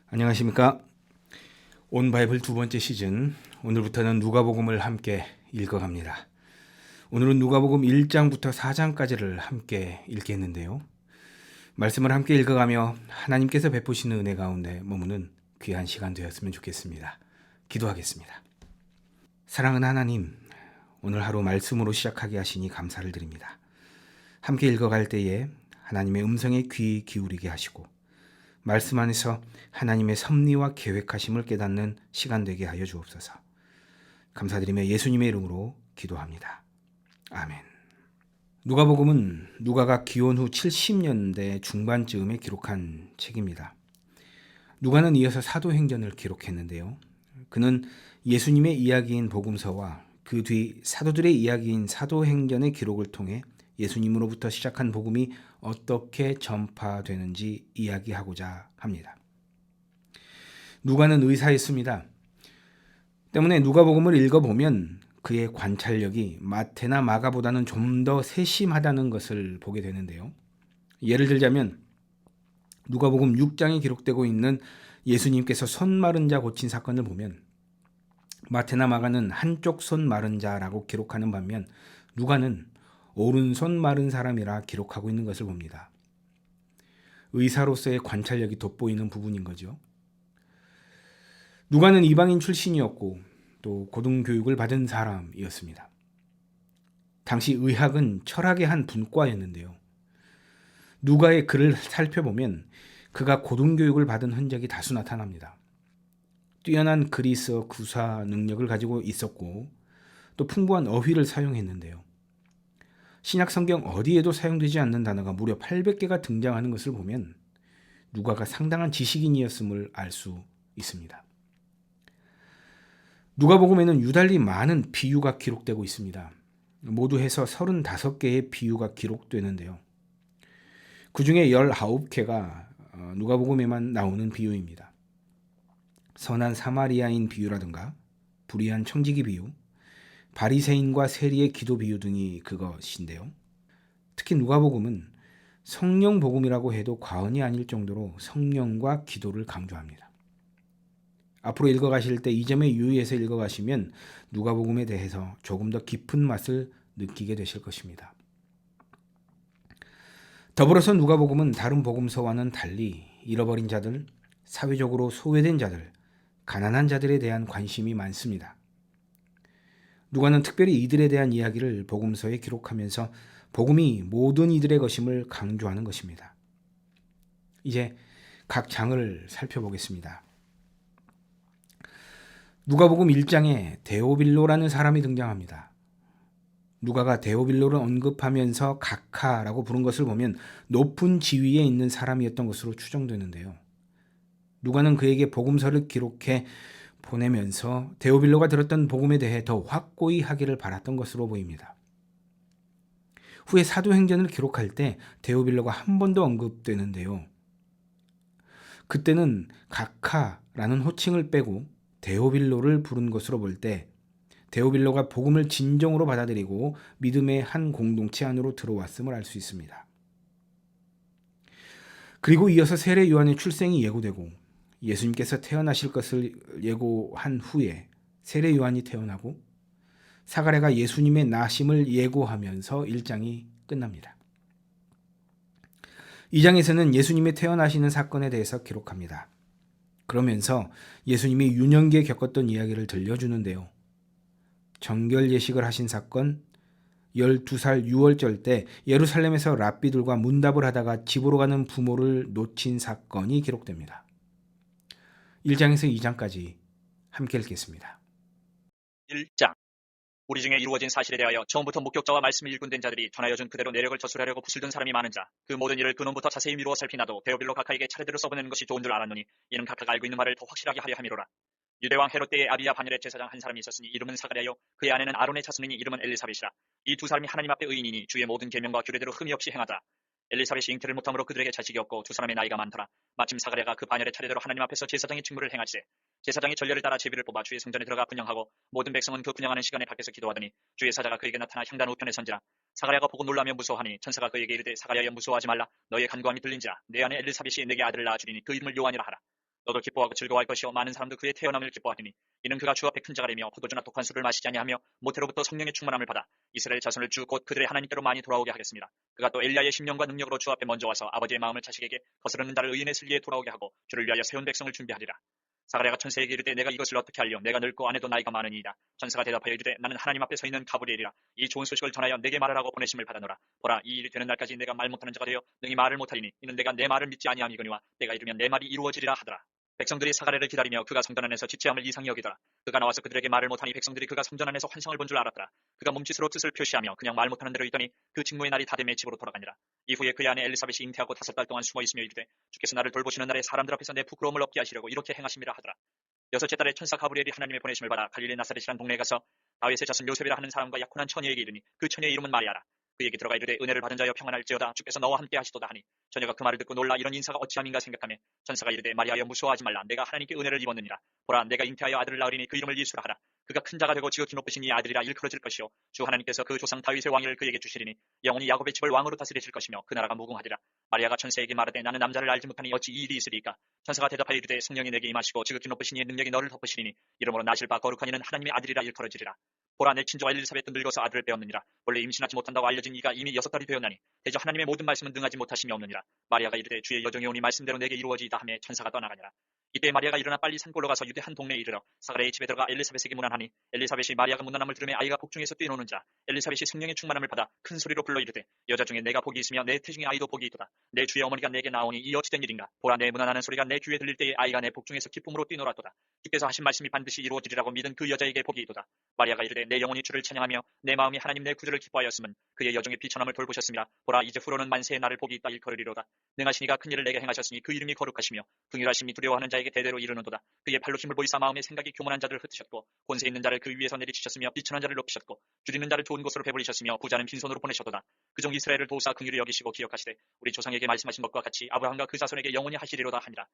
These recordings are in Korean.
안녕하십니까. 온 바이블 두 번째 시즌, 오늘부터는 누가복음을 함께 읽어갑니다. 오늘은 누가복음 1장부터 4장까지를 함께 읽겠는데요. 말씀을 함께 읽어가며 하나님께서 베푸시는 은혜 가운데 머무는 귀한 시간 되었으면 좋겠습니다. 기도하겠습니다. 사랑하는 하나님, 오늘 하루 말씀으로 시작하게 하시니 감사를 드립니다. 함께 읽어갈 때에 하나님의 음성에 귀 기울이게 하시고 말씀 안에서 하나님의 섭리와 계획하심을 깨닫는 시간 되게 하여 주옵소서. 감사드리며 예수님의 이름으로 기도합니다. 아멘. 누가복음은 누가가 기원 후 70년대 중반쯤에 기록한 책입니다. 누가는 이어서 사도행전을 기록했는데요. 그는 예수님의 이야기인 복음서와 그 뒤 사도들의 이야기인 사도행전의 기록을 통해 예수님으로부터 시작한 복음이 어떻게 전파되는지 이야기하고자 합니다. 누가는 의사였습니다. 때문에 누가복음을 읽어보면 그의 관찰력이 마태나 마가보다는 좀 더 세심하다는 것을 보게 되는데요. 예를 들자면 누가복음 6장에 기록되고 있는 예수님께서 손 마른 자 고친 사건을 보면 마태나 마가는 한쪽 손 마른 자라고 기록하는 반면 누가는 오른손 마른 사람이라 기록하고 있는 것을 봅니다. 의사로서의 관찰력이 돋보이는 부분인 거죠. 누가는 이방인 출신이었고 또 고등교육을 받은 사람이었습니다. 당시 의학은 철학의 한 분과였는데요. 누가의 글을 살펴보면 그가 고등교육을 받은 흔적이 다수 나타납니다. 뛰어난 그리스어 구사 능력을 가지고 있었고 또 풍부한 어휘를 사용했는데요. 신약 성경 어디에도 사용되지 않는 단어가 무려 800개가 등장하는 것을 보면 누가가 상당한 지식인이었음을 알 수 있습니다. 누가복음에는 유달리 많은 비유가 기록되고 있습니다. 모두 해서 35개의 비유가 기록되는데요. 그 중에 19개가 누가복음에만 나오는 비유입니다. 선한 사마리아인 비유라든가 불의한 청지기 비유, 바리새인과 세리의 기도 비유 등이 그것인데요. 특히 누가복음은 성령 복음이라고 해도 과언이 아닐 정도로 성령과 기도를 강조합니다. 앞으로 읽어가실 때 이 점에 유의해서 읽어가시면 누가복음에 대해서 조금 더 깊은 맛을 느끼게 되실 것입니다. 더불어서 누가복음은 다른 복음서와는 달리 잃어버린 자들, 사회적으로 소외된 자들, 가난한 자들에 대한 관심이 많습니다. 누가는 특별히 이들에 대한 이야기를 복음서에 기록하면서 복음이 모든 이들의 것임을 강조하는 것입니다. 이제 각 장을 살펴보겠습니다. 누가복음 1장에 데오빌로라는 사람이 등장합니다. 누가가 데오빌로를 언급하면서 각하라고 부른 것을 보면 높은 지위에 있는 사람이었던 것으로 추정되는데요. 누가는 그에게 복음서를 기록해 보내면서 데오빌로가 들었던 복음에 대해 더 확고히 하기를 바랐던 것으로 보입니다. 후에 사도행전을 기록할 때 데오빌로가 한 번 더 언급되는데요. 그때는 각하라는 호칭을 빼고 데오빌로를 부른 것으로 볼 때 데오빌로가 복음을 진정으로 받아들이고 믿음의 한 공동체 안으로 들어왔음을 알 수 있습니다. 그리고 이어서 세례 요한의 출생이 예고되고 예수님께서 태어나실 것을 예고한 후에 세례 요한이 태어나고 사가랴가 예수님의 나심을 예고하면서 1장이 끝납니다. 2장에서는 예수님의 태어나시는 사건에 대해서 기록합니다. 그러면서 예수님이 유년기에 겪었던 이야기를 들려주는데요. 정결 예식을 하신 사건, 12살 6월절 때 예루살렘에서 랍비들과 문답을 하다가 집으로 가는 부모를 놓친 사건이 기록됩니다. 1장에서 2장까지 함께 읽겠습니다. 1장. 우리 중에 이루어진 사실에 대하여 처음부터 목격자와 말씀을 일꾼된 자들이 전하여 준 그대로 내력을 저술하려고 붓을 든 사람이 많은 자, 그 모든 일을 근원부터 자세히 미루어 살피나도 데오빌로 각하에게 차례대로 써보내는 것이 좋은 줄 알았노니 이는 각하가 알고 있는 말을 더 확실하게 하려 함이로라. 유대왕 헤롯 때에 아비야 바닐의 제사장 한 사람이 있었으니 이름은 사가랴요, 그의 아내는 아론의 자손이니 이름은 엘리사벳이라. 이 두 사람이 하나님 앞에 의인이니 주의 모든 계명과 규례대로 흠이 없이 행하더라. 엘리사벳이 잉태를 못함으로 그들에게 자식이 없고 두 사람의 나이가 많더라. 마침 사가랴가 그 바녀의 차례대로 하나님 앞에서 제사장의 직무를 행할세. 제사장이 전례를 따라 제비를 뽑아 주의 성전에 들어가 분향하고 모든 백성은 그 분향하는 시간에 밖에서 기도하더니 주의 사자가 그에게 나타나 향단 우편에 선지라. 사가랴가 보고 놀라며 무서워하니 천사가 그에게 이르되 사가랴여 무서워하지 말라. 너의 간구함이 들린지라. 내 아내 엘리사벳이 내게 아들을 낳아주리니 그 이름을 요한이라 하라. 너도 기뻐하고 즐거워할 것이요 많은 사람도 그의 태어남을 기뻐하리니 이는 그가 주 앞에 큰 자가 되며 포도주나 독한 술을 마시지 아니하며 모태로부터 성령의 충만함을 받아 이스라엘 자손을 주 곧 그들의 하나님께로 많이 돌아오게 하겠습니다. 그가 또 엘리야의 심령과 능력으로 주 앞에 먼저 와서 아버지의 마음을 자식에게 거스르는 자를 의인의 슬기에 돌아오게 하고 주를 위하여 세운 백성을 준비하리라. 사가랴가 천사에게 이르되 내가 이것을 어떻게 알려 내가 늙고 아내도 나이가 많으니이다. 천사가 대답하여 이르되 나는 하나님 앞에 서 있는 가브리엘이라. 이 좋은 소식을 전하여 내게 말하라고 보내심을 받아노라. 보라 이 일이 되는 날까지 내가 말 못하는 자가 되어 능히 말을 못하리니 이는 내가 내 말을 믿지 아니함이거니와 내가 이르면 내 말이 이루어지리라 하더라. 백성들이 사가랴를 기다리며 그가 성전 안에서 지체함을 이상히 여기더라. 그가 나와서 그들에게 말을 못하니 백성들이 그가 성전 안에서 환상을 본 줄 알았더라. 그가 몸짓으로 뜻을 표시하며 그냥 말 못하는 대로 있더니 그 직무의 날이 다 되매 집으로 돌아가니라. 이후에 그의 아내 엘리사벳이 잉태하고 5달 동안 숨어 있으며 이르되 주께서 나를 돌보시는 날에 사람들 앞에서 내 부끄러움을 없게 하시려고 이렇게 행하심이라 하더라. 6째 달에 천사 가브리엘이 하나님의 보내심을 받아 갈릴리 나사렛이란 동네에 가서 다윗의 자손 요셉이라 하는 사람과 약혼한 처녀에게 이르니 그 처녀의 이름은 마리아라. 그에게 들어가 이르되 은혜를 받은 자여 평안할지어다 주께서 너와 함께 하시도다 하니 처녀가 그 말을 듣고 놀라 이런 인사가 어찌함인가 생각하며 천사가 이르되 마리아여 무서워하지 말라. 내가 하나님께 은혜를 입었느니라. 보라 내가 잉태하여 아들을 낳으리니 그 이름을 예수라 하라. 그가 큰 자가 되고 지극히 높으신 이 아들이라 일컬어질 것이요 주 하나님께서 그 조상 다윗의 왕위를 그에게 주시리니 영원히 야곱의 집을 왕으로 다스리실 것이며 그 나라가 무궁하리라. 마리아가 천사에게 말하되 나는 남자를 알지 못하니 어찌 이 일이 있으리까. 천사가 대답하여 이르되 성령이 내게 임하시고 지극히 높으신 이의 능력이 너를 덮으시리니 이러므로 나실 바 거룩한 이는 하나님의 아들이라 일컬어지리라. 보라 내 친조와 엘리사벳도 늙어서 아들을 빼었느니라. 원래 임신하지 못한다고 알려진 이가 이미 6달이 되었나니 대저 하나님의 모든 말씀은 능하지 못하심이 없느니라. 마리아가 이르되 주의 여종이 오니 말씀대로 내게 이루어지이다 하며 천사가 떠나가니라. 이때 마리아가 일어나 빨리 산골로 가서 유대 한 동네에 이르러 사가랴의 집에 들어가 엘리사벳에게 문안하니 엘리사벳이 마리아가 문안함을 들으며 아이가 복중에서 뛰노는 자 엘리사벳이 성령의 충만함을 받아 큰 소리로 불러 이르되 여자 중에 내가 복이 있으며 내 태중의 아이도 복이 있도다. 내 주의 어머니가 내게 나오니 이 어찌된 일인가. 보라 내 문안하는 소리가 내 귀에 들릴 때에 아이가 내 복중에서 기쁨으로 뛰놀았도다. 주께서 하신 말씀이 반드시 이루어지리라고 믿은 그 여자에게 복이 있도다. 마리아가 이르되 내 영혼이 주를 찬양하며 내 마음이 하나님 내 구주를 기뻐하였음은 그의 여종의 비천함을 돌보셨습니다. 보라 이제 후로는 만세의 날을 복이 있다 일컬으리로다. 능하시니가 큰 일을 내게 행하셨으니 그 이름이 거룩하시며 긍휼하심이 두려워하는 자에게 대대로 이르는도다. 그의 팔로 힘을 보이사 마음의 생각이 교만한 자들을 흩으셨고 권세 있는 자를 그 위에서 내리치셨으며 비천한 자를 높이셨고 줄이는 자를 좋은 곳으로 배불리셨으며 부자는 빈손으로 보내셨도다. 그종 이스라엘을 도우사 긍휼히 여기시고 기억하시되 우리 조상에게 말씀하신 것과 같이 아브라함과 그 자손에게 영원히 하시리로다 하니라.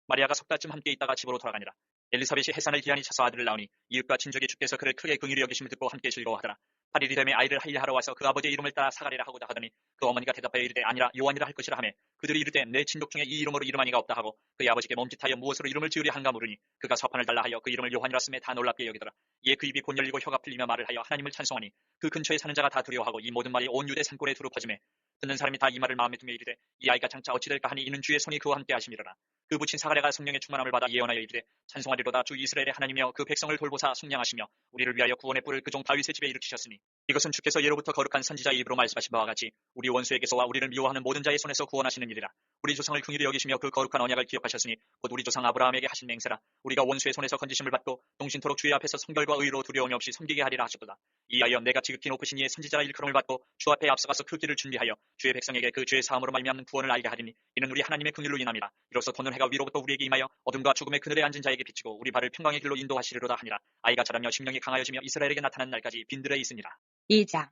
마리아가 석 달쯤 함께 있다가 집으로 돌아가니라. 엘리사벳이 해산을 기한이 차서 아들을 낳으니 이웃과 친족이 주께서 그를 크게 긍휼히 여기심을 듣고 함께 즐거워하더라. 8일이 되매 아이를 할례하러 와서 그 아버지의 이름을 따라 사가랴라 하고자 하더니 그 어머니가 대답하여 이르되 아니라 요한이라 할 것이라 하매 그들이 이르되 내 친족 중에 이 이름으로 이름한 이가 없다 하고 그의 아버지께 몸짓하여 무엇으로 이름을 지으려 한가 물으니 그가 서판을 달라 하여 그 이름을 요한이라 쓰매 다 놀랍게 여기더라. 이에 그 입이 곧 열리고 혀가 풀리며 말을 하여 하나님을 찬송하니 그 근처에 사는 자가 다 두려워하고 이 모든 말이 온 유대 산골에 두루 퍼지매 듣는 사람이 다 이 말을 마음에 두며 이르되 이 아이가 장차 어찌 될까 하니 이는 주의 손이 그와 함께 하심이로라. 그 부친 사가랴가 성령의 충만함을 받아 예언하여 이르되 찬송하리로다. 주 이스라엘의 하나님이여 그 백성을 돌보사 속량하시며 우리를 위하여 구원의 뿔을 그 종 다윗의 집에 일으키셨으니 이것은 주께서 예로부터 거룩한 선지자의 입으로 말씀하신 바와 같이 우리 원수에게서와 우리를 미워하는 모든 자의 손에서 구원하시는 일이라. 우리 조상을 긍휼히 여기시며 그 거룩한 언약을 기억하셨으니 곧 우리 조상 아브라함에게 하신 맹세라. 우리가 원수의 손에서 건지심을 받고 동신토록 주의 앞에서 성결과 의로 두려움이 없이 섬기게 하리라 하셨도다. 이하여 내가 지극히 높으신 이의 선지자라 일컬음을 받고 주 앞에 앞서가서 그 길을 준비하여 주의 백성에게 그 죄의 사함으로 말미암는 구원을 알게 하리니 이는 우리 하나님의 긍휼로 인함이라. 이로써 도는 해가 위로부터 우리에게 임하여 어둠과 죽음의 그늘에 앉은 자에게 비치고 우리 발을 평강의 길로 인도하시리로다 하니라. 아이가 자라며 심령이 강하여지며 이스라엘에게 나타난 날까지 빈들에 있으니라. 2장.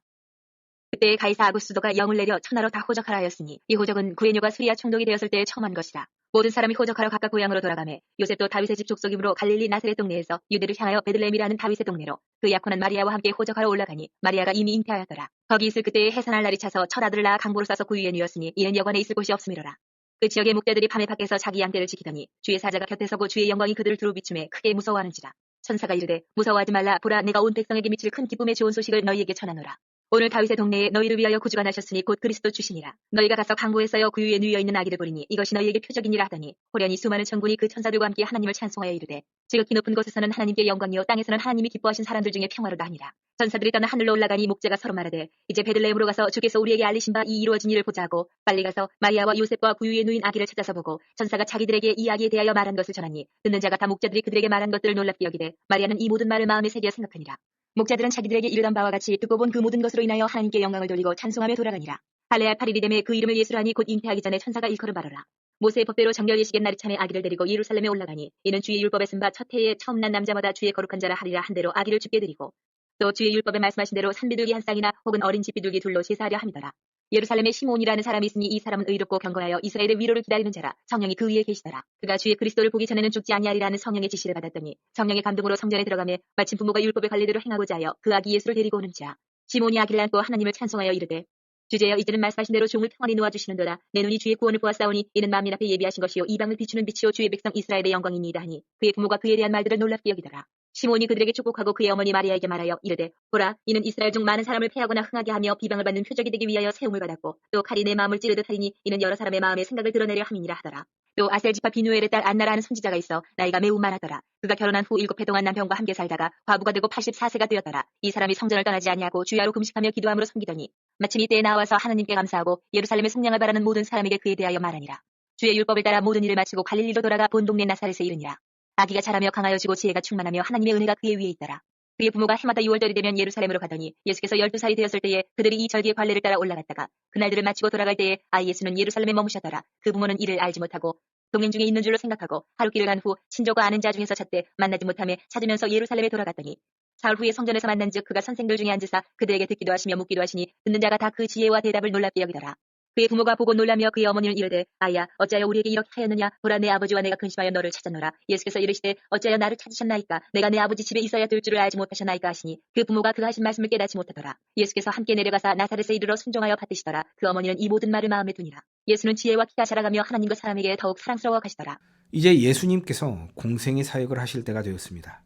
그때 가이사 아구스도가 영을 내려 천하로 다 호적하라 하였으니 이 호적은 구레뇨가 수리아 총독이 되었을 때에 처음 한 것이라. 모든 사람이 호적하러 각각 고향으로 돌아가매 요셉도 다윗의 집 족속이므로 갈릴리 나사렛 동네에서 유대를 향하여 베들레헴이라는 다윗의 동네로 그 약혼한 마리아와 함께 호적하러 올라가니 마리아가 이미 잉태하였더라. 거기 있을 그때에 해산할 날이 차서 첫 아들을 낳아 강보로 싸서 구유에 누였으니 이는 여관에 있을 곳이 없음이로라. 그 지역의 목대들이 밤에 밖에서 자기 양떼를 지키더니 주의 사자가 곁에 서고 주의 영광이 그들을 두루 비추매 크게 무서워하는지라. 천사가 이르되 무서워하지 말라. 보라 내가 온 백성에게 미칠 큰 기쁨의 좋은 소식을 너희에게 전하노라. 오늘 다윗의 동네에 너희를 위하여 구주가 나셨으니 곧 그리스도 주시니라. 너희가 가서 강보에서여 구유에 누여 있는 아기를 보리니 이것이 너희에게 표적이니라 하더니 호련히 수많은 천군이 그 천사들과 함께 하나님을 찬송하여 이르되 지극히 높은 곳에서는 하나님께 영광이요 땅에서는 하나님이 기뻐하신 사람들 중에 평화로다 하니라. 천사들이 떠나 하늘로 올라가니 목자가 서로 말하되 이제 베들레헴으로 가서 주께서 우리에게 알리신 바 이 이루어진 일을 보자 하고 빨리 가서 마리아와 요셉과 구유에 누인 아기를 찾아서 보고 천사가 자기들에게 이 아기에 대하여 말한 것을 전하니 듣는 자가 다 목자들이 그들에게 말한 것들을 놀랍게 여기되 마리아는 이 모든 말을 마음에 새겨 생각하니라. 목자들은 자기들에게 이르던 바와 같이 듣고 본 그 모든 것으로 인하여 하나님께 영광을 돌리고 찬송하며 돌아가니라. 할례할 8일이 되매 그 이름을 예수라 하니 곧 잉태하기 전에 천사가 일컬음 바로라. 모세의 법대로 정결 예식의 날이 참에 아기를 데리고 예루살렘에 올라가니 이는 주의 율법에 쓴 바 첫 해에 처음 난 남자마다 주의 거룩한 자라 하리라 한 대로 아기를 죽게 드리고 또 주의 율법에 말씀하신 대로 산비둘기 한 쌍이나 혹은 어린 집비둘기 둘로 제사하려 함이더라. 예루살렘에 시몬이라는 사람이 있으니 이 사람은 의롭고 경건하여 이스라엘의 위로를 기다리는 자라. 성령이 그 위에 계시더라. 그가 주의 그리스도를 보기 전에는 죽지 아니하리라는 성령의 지시를 받았더니 성령의 감동으로 성전에 들어가매 마침 부모가 율법의 관례대로 행하고자 하여 그 아기 예수를 데리고 오는 자. 시몬이 아기를 안고 하나님을 찬송하여 이르되 주제여 이제는 말씀하신 대로 종을 평안히 놓아주시는도다. 내 눈이 주의 구원을 보았사오니 이는 만민 앞에 예비하신 것이요 이방을 비추는 빛이요 주의 백성 이스라엘의 영광이니이다 하니 그의 부모가 그에 대한 말들을 놀랍게 여기더라. 시몬이 그들에게 축복하고 그의 어머니 마리아에게 말하여 이르되 보라 이는 이스라엘 중 많은 사람을 패하거나 흥하게 하며 비방을 받는 표적이 되기 위하여 세움을 받았고 또 칼이 내 마음을 찌르듯 하리니 이는 여러 사람의 마음의 생각을 드러내려 함이니라 하더라. 또 아셀지파 비누엘의 딸 안나라는 손지자가 있어 나이가 매우 많았더라. 그가 결혼한 후 7해 동안 남편과 함께 살다가 과부가 되고 84세가 되었더라. 이 사람이 성전을 떠나지 아니하고 주야로 금식하며 기도함으로 섬기더니 마침 이때에 나와서 하나님께 감사하고 예루살렘의 성령을 바라는 모든 사람에게 그에 대하여 말하니라. 주의 율법을 따라 모든 일을 마치고 갈릴리로 돌아가 본 동네 나사렛에 이르니라. 아기가 자라며 강하여지고 지혜가 충만하며 하나님의 은혜가 그의 위에 있더라. 그의 부모가 해마다 6월절이 되면 예루살렘으로 가더니 예수께서 12살이 되었을 때에 그들이 이 절기의 관례를 따라 올라갔다가 그날들을 마치고 돌아갈 때에 아이 예수는 예루살렘에 머무셨더라. 그 부모는 이를 알지 못하고 동행 중에 있는 줄로 생각하고 하루 길을 간 후 친족과 아는 자 중에서 찾되 만나지 못하며 찾으면서 예루살렘에 돌아갔더니 사흘 후에 성전에서 만난즉 그가 선생들 중에 앉으사 그들에게 듣기도 하시며 묻기도 하시니 듣는 자가 다 그 지혜와 대답을 놀랍게 여기더라. 그의 부모가 보고 놀라며 그의 어머니는 이르되 아이야 어찌하여 우리에게 이렇게 하였느냐 보라 내 아버지와 내가 근심하여 너를 찾았노라. 예수께서 이르시되 어찌하여 나를 찾으셨나이까 내가 내 아버지 집에 있어야 될 줄을 알지 못하셨나이까 하시니 그 부모가 그 하신 말씀을 깨닫지 못하더라. 예수께서 함께 내려가사 나사렛에 이르러 순종하여 받드시더라. 그 어머니는 이 모든 말을 마음에 두니라. 예수는 지혜와 키가 자라가며 하나님과 사람에게 더욱 사랑스러워 가시더라. 이제 예수님께서 공생의 사역을 하실 때가 되었습니다.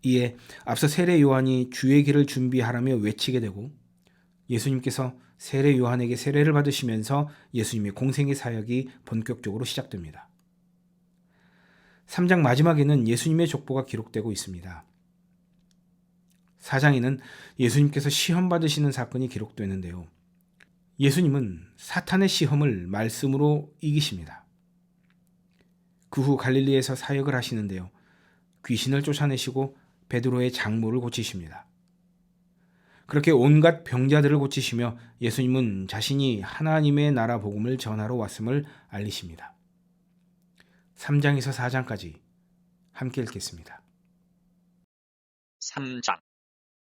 이에 앞서 세례 요한이 주의 길을 준비하라며 외치게 되고 예수님께서 세례 요한에게 세례를 받으시면서 예수님의 공생의 사역이 본격적으로 시작됩니다. 3장 마지막에는 예수님의 족보가 기록되고 있습니다. 4장에는 예수님께서 시험 받으시는 사건이 기록되는데요. 예수님은 사탄의 시험을 말씀으로 이기십니다. 그 후 갈릴리에서 사역을 하시는데요. 귀신을 쫓아내시고 베드로의 장모를 고치십니다. 그렇게 온갖 병자들을 고치시며 예수님은 자신이 하나님의 나라 복음을 전하러 왔음을 알리십니다. 3장에서 4장까지 함께 읽겠습니다. 3장.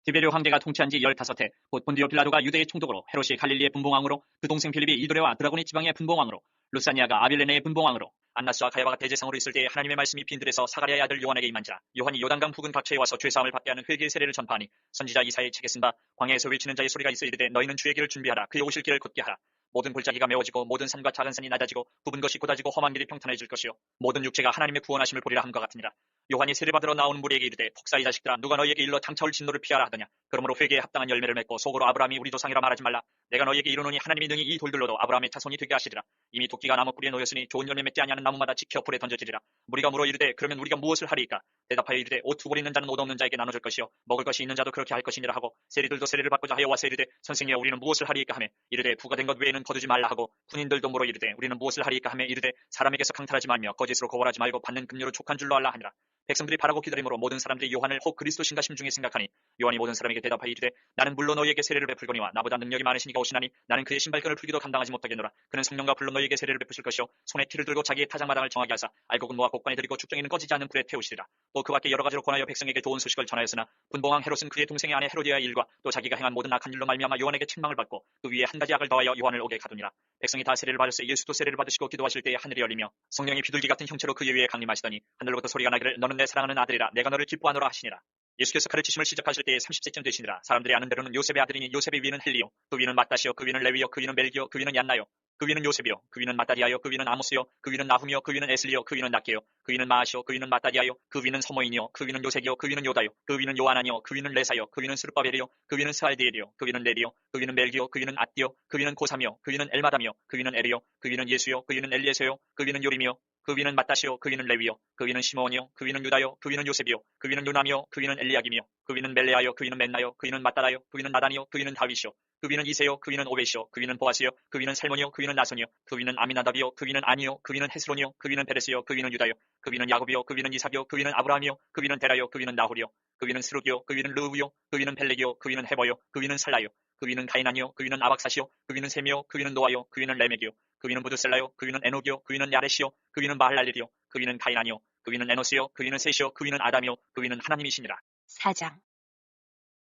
디베르 황제가 통치한 지 15해 곧 본디오 빌라도가 유대의 총독으로 헤롯이 갈릴리의 분봉왕으로 그 동생 빌립이 이두레와 드라고니 지방의 분봉왕으로 루사니아가 아빌레네의 분봉왕으로 안나스와 가야바가 대제사장으로 있을 때에 하나님의 말씀이 빈들에서 사가랴의 아들 요한에게 임한지라. 요한이 요단강 부근 각처에 와서 죄사함을 받게 하는 회개의 세례를 전파하니 선지자 이사야의 책에 쓴 바 광야에서 외치는 자의 소리가 있어 이르되 너희는 주의 길을 준비하라 그의 오실 길을 곧게 하라. 모든 골짜기가 메워지고 모든 산과 작은 산이 낮아지고 굽은 것이 곧아지고 험한 길이 평탄해질 것이요 모든 육체가 하나님의 구원하심을 보리라 함과 같으니라. 요한이 세례받으러 나오는 무리에게 이르되 폭사 이 자식들아 누가 너희에게 일러 장차올 진노를 피하라 하더냐. 그러므로 회개에 합당한 열매를 맺고 속으로 아브라함이 우리 조상이라 말하지 말라. 내가 너희에게 이르노니 하나님이 능히 이 돌들로도 아브라함의 자손이 되게 하시리라. 이미 도끼가 나무 뿌리에 놓였으니 좋은 열매 맺지 아니하는 나무마다 지켜 불에 던져지리라. 무리가 물어 이르되 그러면 우리가 무엇을 하리이까. 대답하여 이르되 옷 두벌 있는 자는 옷 없는 자에게 나눠줄 것이요 먹을 것이 있는 자도 그렇게 할 것이니라 하고 세리들도 세례를 받고자 하여 와서 이르되 선생이여 우리는 무엇을 하리이까 하며 이르되 부과된 것 외에는 거두지 말라 하고 군인들도 물어 이르되 우리는 무엇을 하리이까 하며 이르되 사람에게서 강탈하지 말며 거짓으로 고발하지 말고 받는 급료로 족한 줄로 알라 하니라. 백성들이 바라고 기다림으로 모든 사람들이 요한을 혹 그리스도신가 심중에 생각하니 요한이 모든 사람에게 대답하여 이르되 나는 물론 너희에게 세례를 베풀거니와 나보다 능력이 많으시니가 오시나니 나는 그의 신발끈을 풀기도 감당하지 못하겠노라. 그는 성령과 불로 너희에게 세례를 베푸실 것이요 손에 티를 들고 자기의 타작마당을 정하게 하사 알곡은 모아 곡관에 들이고 죽정이는 꺼지지 않는 불에 태우시리라. 또 그 밖에 여러 가지로 권하여 백성에게 좋은 소식을 전하였으나 분봉왕 헤롯은 그의 동생의 아내 헤로디아의 일과 또 자기가 행한 모든 악한 일로 말미암아 요한에게 책망을 받고 그 위에 한 가지 악을 더하여 요한을 오게 가두니라. 백성이 다 세례를 받았을 예수도 세례를 받으시고 기도하실 때에 하늘이 열리며 성령이 비둘기 같은 형체로 그의 위에 강림하시더니 하늘로부터 소리가 나기를 너는 내 사랑하는 아들이라 내가 너를 기뻐하노라 하시니라. 예수께서 가르치심을 시작하실 때에 30세쯤 되시니라. 사람들이 아는 대로는 요셉의 아들이니 요셉의 위는 헬리요 그 위는 마따시요 그 위는 레위요 그 위는 멜기요 그 위는 얀나요 그 위는 요셉이요 그 위는 마따디아요 그 위는 아모스요 그 위는 나훔이요 그 위는 에슬리요 그 위는 낫게요 그 위는 마아시요 그 위는 마따디아요 그 위는 서모인이요 그 위는 요색이요 그 위는 요다요 그 위는 요하나니요 그 위는 레사요 그 위는 스룹바벨이요 그 위는 스알디엘이요 그 위는 레리요 그 위는 멜기요 그 위는 앗디요 그 위는 고삼이요 그 위는 엘마담이요 그 위는 에리요 그 위는 예수요 그 위는 엘리에서요 그 위는 요림이요 그 위는 마따시요 그 위는 레위요 그 위는 시므온이요 그 위는 유다요 그 위는 요셉이요 그 위는 요남이요 그 위는 엘리야김이요 그 위는 멜레아요 그 위는 맨나요 그 위는 마따라요 그 위는 나단이요 그 위는 다윗이요 그 위는 이세요 그 위는 오벳이요 그 위는 보아스요 그 위는 살몬이요 그 위는 나손이요 그 위는 아미나답이요 그 위는 아니요 그 위는 헤스론이요 그 위는 베레스요 그 위는 유다요 그 위는 야곱이요 그 위는 이삭이요 그 위는 아브라함이요 그 위는 데라요 그 위는 나홀이요 그 위는 스룩이요 그 위는 르우요 그 위는 펠렉이요 그 위는 헤버요 그 위는 살라요 그 위는 가이난이요 그 위는 아박사시요 그 위는 셈이요 그 위는 노아요 그 위는 레멕이요 그 위는 부드셀라요 그 위는 에녹이요 그 위는 야레시요 그 위는 마할랄리요 그 위는 가이난이요 그 위는 에노스요 그 위는 셋이요 그 위는 아담이요 그 위는 하나님이시니라. 4장.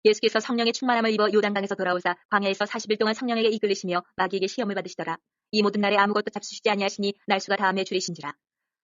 예수께서 성령의 충만함을 입어 요단강에서 돌아오사 광야에서 40일 동안 성령에게 이끌리시며 마귀에게 시험을 받으시더라. 이 모든 날에 아무것도 잡수시지 아니하시니 날수가 다함에 줄이신지라.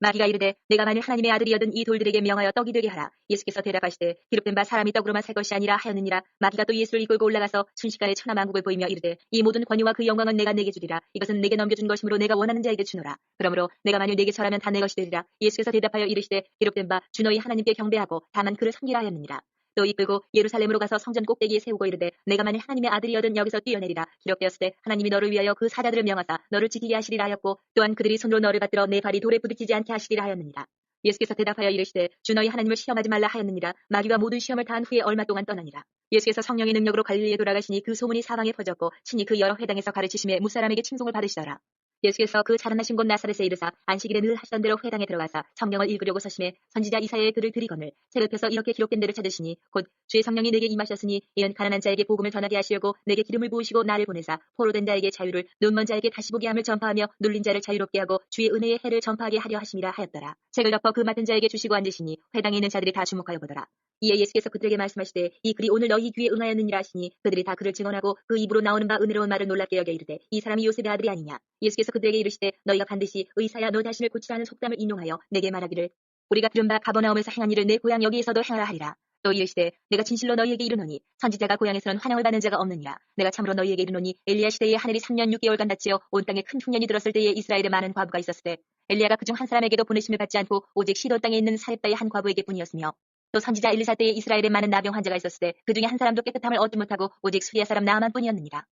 마귀가 이르되 내가 만일 하나님의 아들이여든 이 돌들에게 명하여 떡이 되게 하라. 예수께서 대답하시되 기록된 바 사람이 떡으로만 살 것이 아니라 하였느니라. 마귀가 또 예수를 이끌고 올라가서 순식간에 천하만국을 보이며 이르되 이 모든 권위와 그 영광은 내가 내게 주리라. 이것은 내게 넘겨준 것이므로 내가 원하는 자에게 주노라. 그러므로 내가 만일 내게 절하면 다 내 것이 되리라. 예수께서 대답하여 이르시되 기록된 바 주 너희 하나님께 경배하고 다만 그를 섬기라 하였느니라. 또 이끌고 예루살렘으로 가서 성전 꼭대기에 세우고 이르되 내가 만일 하나님의 아들이여든 여기서 뛰어내리라. 기록되었을 때 하나님이 너를 위하여 그 사자들을 명하사 너를 지키게 하시리라 하였고 또한 그들이 손으로 너를 받들어 내 발이 돌에 부딪히지 않게 하시리라 하였느니라. 예수께서 대답하여 이르시되 주 너희 하나님을 시험하지 말라 하였느니라. 마귀가 모든 시험을 다한 후에 얼마 동안 떠나니라. 예수께서 성령의 능력으로 갈릴리에 돌아가시니 그 소문이 사방에 퍼졌고 친히 그 여러 회당에서 가르치심에 무사람에게 칭송을 받으시더라. 예수께서 그 자라나신 곳 나사렛에 이르사 안식일에 늘 하시던 대로 회당에 들어가사 성경을 읽으려고 서심해 선지자 이사야의 글을 들이거늘 책을 펴서 이렇게 기록된 대로 찾으시니 곧 주의 성령이 내게 임하셨으니 이는 가난한 자에게 복음을 전하게 하시려고 내게 기름을 부으시고 나를 보내사 포로된 자에게 자유를 눈먼 자에게 다시 보게 함을 전파하며 눌린 자를 자유롭게 하고 주의 은혜의 해를 전파하게 하려 하심이라 하였더라. 책을 덮어 그 맡은 자에게 주시고 앉으시니 회당에 있는 자들이 다 주목하여 보더라. 이에 예수께서 그들에게 말씀하시되 이 글이 오늘 너희 귀에 응하였느니라 하시니 그들이 다 그를 증언하고 그 입으로 나오는 바 은혜로운 말을 놀랍게 여겨 이르되 이 사람이 요셉의 아들이 아니냐. 예수께서 그들에게 이르시되 너희가 반드시 의사야 너 자신을 고치라는 속담을 인용하여 내게 말하기를 우리가 들은 바 가버나움에서 행한 일을 내 고향 여기에서도 행하라 하리라. 또 이르시되 내가 진실로 너희에게 이르노니 선지자가 고향에서는 환영을 받는 자가 없느니라. 내가 참으로 너희에게 이르노니 엘리야 시대에 하늘이 3년 6개월간 닫히어 온 땅에 큰 흉년이 들었을 때에 이스라엘에 많은 과부가 있었을 때 엘리야가 그중 한 사람에게도 보내심을 받지 않고 오직 시돈 땅에 있는 사렙다의 한 과부에게 뿐이었으며 또 선지자 엘리사 때에 이스라엘에 많은 나병 환자가 있었을 때 그중에 한 사람도 깨끗함을 얻지 못하고 오직 수리아 사람 나아만 뿐이었느니라.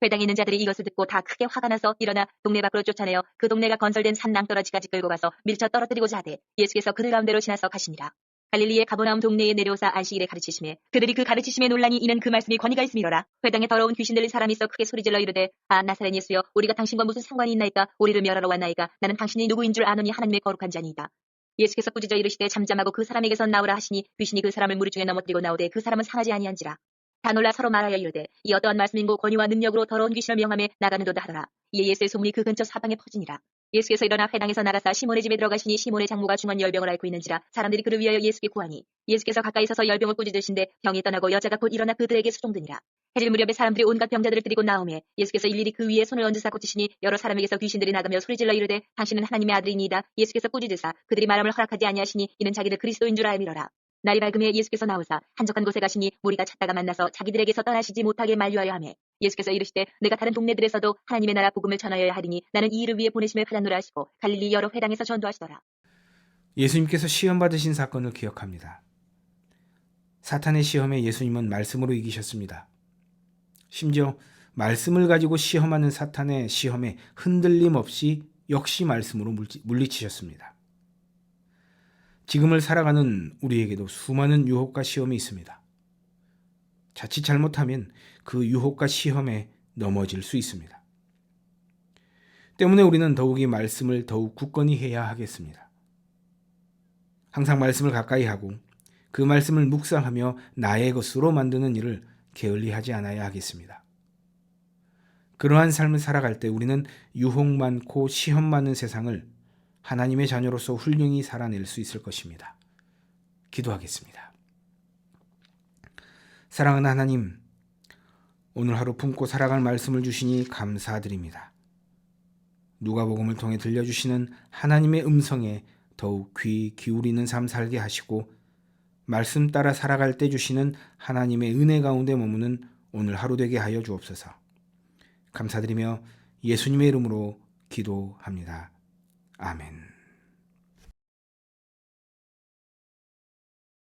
회당에 있는 자들이 이것을 듣고 다 크게 화가 나서 일어나 동네 밖으로 쫓아내어 그 동네가 건설된 산 낭떠러지까지 끌고 가서 밀쳐 떨어뜨리고자 하되 예수께서 그들 가운데로 지나서 가시니라. 갈릴리의 가버나움 동네에 내려오사 안식일에 가르치심에 그들이 그 가르치심에 놀라니 이는 그 말씀이 권위가 있음이로라. 회당에 더러운 귀신 들린 사람이 있어 크게 소리질러 이르되 아 나사렛 예수여 우리가 당신과 무슨 상관이 있나이까. 우리를 멸하러 왔나이까. 나는 당신이 누구인 줄 아노니 하나님의 거룩한 자니이다. 예수께서 꾸짖어 이르시되 잠잠하고 그 사람에게서 나오라 하시니 귀신이 그 사람을 무리 중에 넘어뜨리고 나오되 그 사람은 상하지 아니한지라. 다 놀라 서로 말하여 이르되 이 어떠한 말씀인고 권위와 능력으로 더러운 귀신을 명함에 나가는도다 하더라. 이에 예수의 소문이 그 근처 사방에 퍼지니라. 예수께서 일어나 회당에서 나가사 시몬의 집에 들어가시니 시몬의 장모가 중한 열병을 앓고 있는지라 사람들이 그를 위하여 예수께 구하니 예수께서 가까이 서서 열병을 꾸짖으신데 병이 떠나고 여자가 곧 일어나 그들에게 수종드니라. 해질 무렵에 사람들이 온갖 병자들을 데리고 나오매 예수께서 일일이 그 위에 손을 얹으사 고치시니 여러 사람에게서 귀신들이 나가며 소리질러 이르되 당신은 하나님의 아들이니이다. 예수께서 꾸짖으사 그들이 말함을 허락하지 아니하시니 이는 자기를 그리스도인 줄 알미러라. 날이 밝음에 예수께서 나오사 한적한 곳에 가시니 무리가 찾다가 만나서 자기들에게서 떠나시지 못하게 만류하여 하매 예수께서 이르시되 내가 다른 동네들에서도 하나님의 나라 복음을 전하여야 하리니 나는 이 일을 위해 보내심을 받았노라 하시고 갈릴리 여러 회당에서 전도하시더라. 예수님께서 시험 받으신 사건을 기억합니다. 사탄의 시험에 예수님은 말씀으로 이기셨습니다. 심지어 말씀을 가지고 시험하는 사탄의 시험에 흔들림 없이 역시 말씀으로 물리치셨습니다. 지금을 살아가는 우리에게도 수많은 유혹과 시험이 있습니다. 자칫 잘못하면 그 유혹과 시험에 넘어질 수 있습니다. 때문에 우리는 더욱이 말씀을 더욱 굳건히 해야 하겠습니다. 항상 말씀을 가까이 하고 그 말씀을 묵상하며 나의 것으로 만드는 일을 게을리하지 않아야 하겠습니다. 그러한 삶을 살아갈 때 우리는 유혹 많고 시험 많은 세상을 하나님의 자녀로서 훌륭히 살아낼 수 있을 것입니다. 기도하겠습니다. 사랑하는 하나님, 오늘 하루 품고 살아갈 말씀을 주시니 감사드립니다. 누가복음을 통해 들려주시는 하나님의 음성에 더욱 귀 기울이는 삶 살게 하시고 말씀 따라 살아갈 때 주시는 하나님의 은혜 가운데 머무는 오늘 하루 되게 하여 주옵소서. 감사드리며 예수님의 이름으로 기도합니다. 아멘.